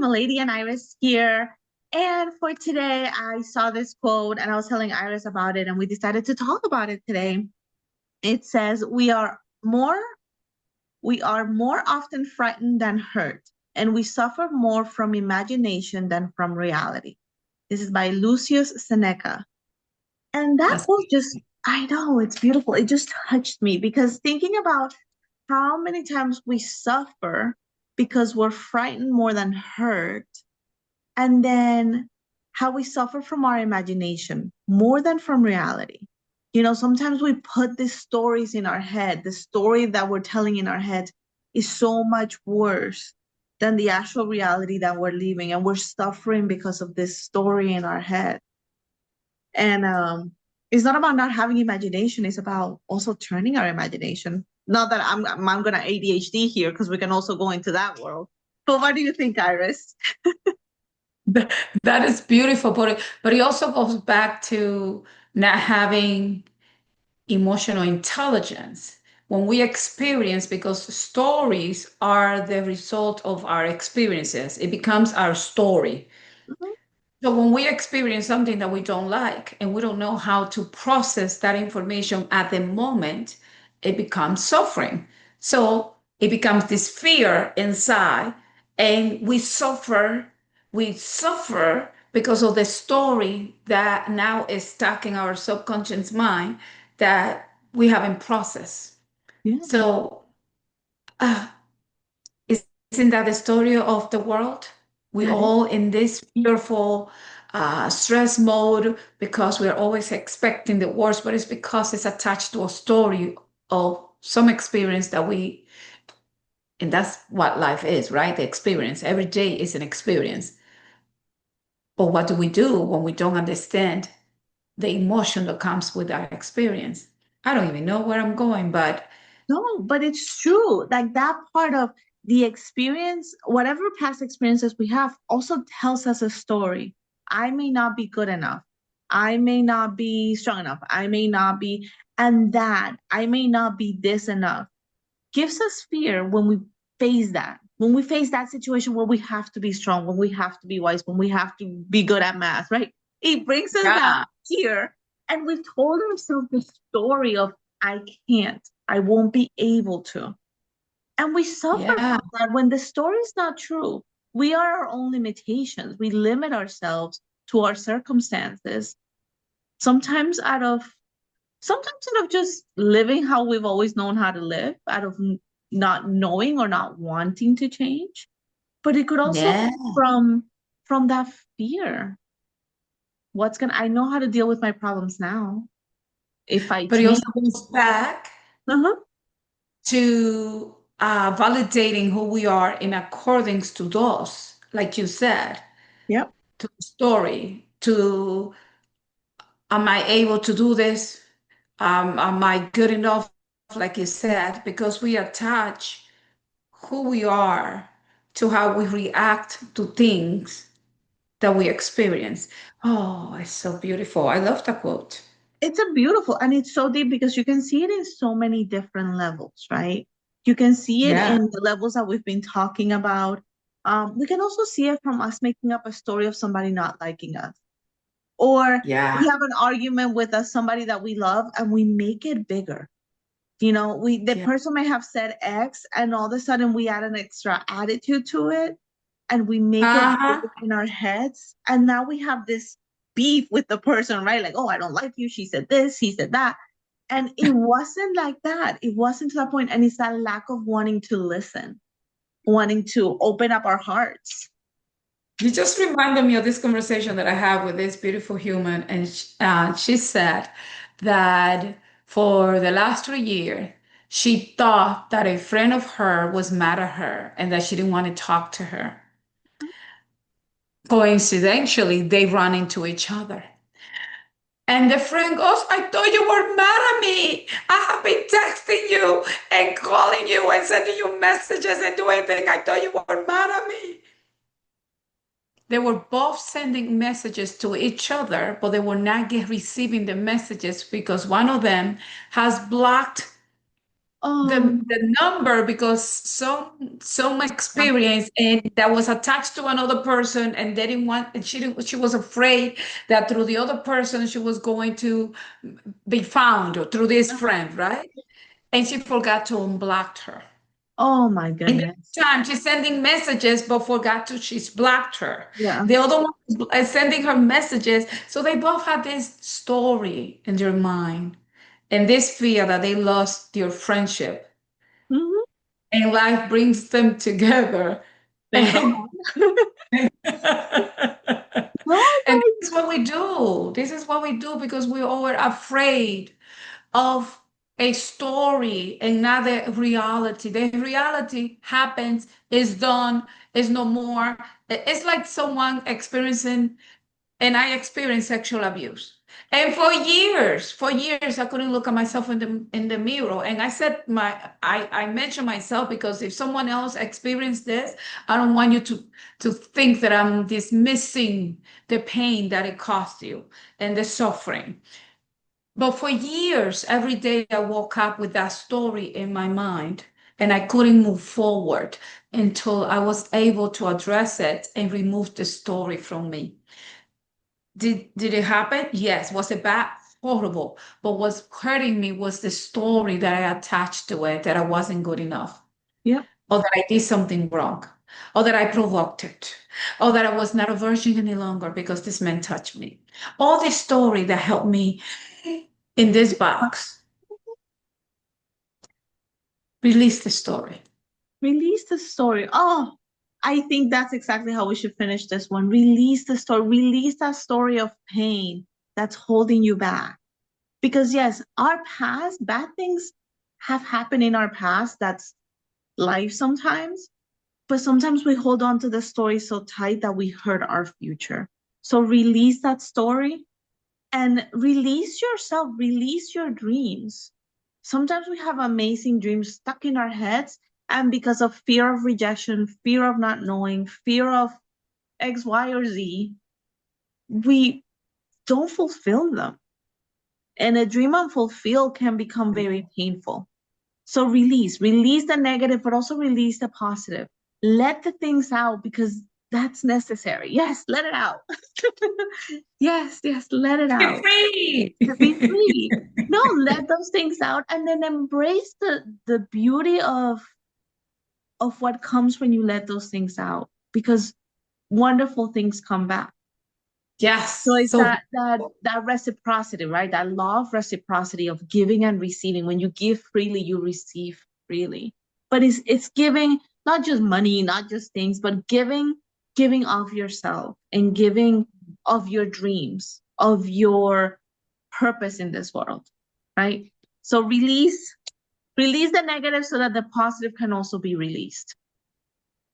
Mileidy and Iris here. And for today, I saw this quote and I was telling Iris about it, and we decided to talk about it today. It says, we are more often frightened than hurt, and we suffer more from imagination than from reality. This is by Lucius Seneca. And that That's quote just, I know, it's beautiful. It just touched me because thinking about how many times we suffer because we're frightened more than hurt, and then how we suffer from our imagination more than from reality. Sometimes we put these stories in our head. The story that we're telling in our head is so much worse than the actual reality that we're living, and we're suffering because of this story in our head. And it's not about not having imagination, it's about also turning our imagination. Not that I'm gonna ADHD here, because we can also go into that world. But what do you think, Iris? that is beautiful, but it also goes back to not having emotional intelligence. When we experience, because stories are the result of our experiences, it becomes our story. Mhm. So when we experience something that we don't like and we don't know how to process that information at the moment, it becomes suffering. So it becomes this fear inside, and we suffer because of the story that now is stuck in our subconscious mind that we haven't processed. Yeah. So uh, isn't that the story of the world? We That is. all in this fearful stress mode because we're always expecting the worst, but it's because it's attached to a story of some experience and that's what life is, right? The experience. Every day is an experience. But what do we do when we don't understand the emotion that comes with that experience? I don't even know where I'm going, but No, but it's true. Like that part of the experience, whatever past experiences we have, also tells us a story. I may not be good enough. I may not be strong enough. I may not be, and that I may not be this enough gives us fear when we face that. When we face that situation where we have to be strong, when we have to be wise, when we have to be good at math, right? It brings us that yeah, fear. And we've told ourselves the story of, I can't, I won't be able to. And we suffer yeah. from that when the story is not true. We are our own limitations. We limit ourselves to our circumstances, sometimes out of just living how we've always known how to live, out of not knowing or not wanting to change. But it could also Yeah. come from that fear. I know how to deal with my problems now. If I But it change. also goes back Uh-huh. to validating who we are in accordance to those, like you said, Yep. to the story, to am I able to do this? Am I good enough? Like you said, because we attach who we are to how we react to things that we experience. Oh, it's so beautiful. I love that quote. It's a beautiful, and it's so deep because you can see it in so many different levels, right? You can see it Yeah, in the levels that we've been talking about. We can also see it from us making up a story of somebody not liking us, or we yeah, have an argument with somebody that we love and we make it bigger. The yeah. person may have said X, and all of a sudden we add an extra attitude to it, and we make it Uh-huh. bigger in our heads, and now we have this beef with the person, right? Like, oh, I don't like you, she said this, he said that. And it wasn't like that. It wasn't to that point, and it's that lack of wanting to listen, wanting to open up our hearts. You just reminded me of this conversation that I had with this beautiful human, and she said that for the last 3 years, she thought that a friend of her was mad at her and that she didn't want to talk to her. Coincidentally, they run into each other. And the friend goes, I thought you were mad at me. I have been texting you and calling you and sending you messages and doing things. I thought you were mad at me. They were both sending messages to each other, but they were not receiving the messages because one of them has blocked Oh, the number because some experience and that was attached to another person and they didn't want and she was afraid that through the other person she was going to be found or through this friend, right? And she forgot to unblock her. oh my In the goodness. time, she's sending messages, but forgot to, she's blocked her. Yeah. The other one is sending her messages. So they both had this story in their mind and this fear that they lost their friendship. Hmm. And life brings them together. Thank God. And, Oh and my, this is what we do. This is what we do because we all were afraid of a story and not the reality. The reality happens, is done, is no more. It's like someone experiencing, and I experienced sexual abuse. And for years, I couldn't look at myself in the mirror. And I said I mentioned myself because if someone else experienced this, I don't want you to think that I'm dismissing the pain that it caused you and the suffering. But for years, every day I woke up with that story in my mind and I couldn't move forward until I was able to address it and remove the story from me. Did it happen? Yes. Was it bad? Horrible. But what's hurting me was the story that I attached to it that I wasn't good enough, yep, or that I did something wrong, or that I provoked it, or that I was not a virgin any longer because this man touched me. All this story that helped me in this box. Release the story. release the story. Oh, I think that's exactly how we should finish this one. Release the story. Release that story of pain that's holding you back. Because yes, our past, bad things have happened in our past. That's life sometimes. But sometimes we hold on to the story so tight that we hurt our future. So release that story and release yourself, release your dreams. Sometimes we have amazing dreams stuck in our heads, and because of fear of rejection, fear of not knowing, fear of X, Y, or Z, we don't fulfill them. And a dream unfulfilled can become very painful. So release the negative, but also release the positive. Let the things out because that's necessary. Yes, let it out. Yes, yes, let it Be out. free. To be free. No, let those things out and then embrace the beauty of what comes when you let those things out because wonderful things come back. So Yes. it's So that reciprocity, right? That law of reciprocity of giving and receiving. When you give freely, you receive freely. But it's giving not just money, not just things, but giving of yourself and giving of your dreams, of your purpose in this world, right? So release the negative so that the positive can also be released.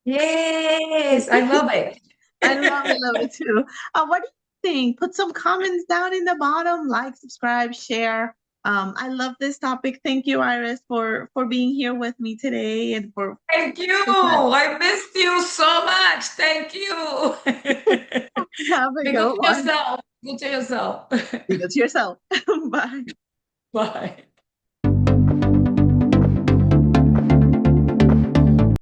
yes, I love it. Love it too. What do you think? Put some comments down in the bottom, like, subscribe, share. I love this topic. Thank you, Iris, for being here with me today and for Thank you. the time. I missed you so much. Thank you. Have a Be good good to one. yourself. Good to yourself. Be good to yourself. Bye. Bye.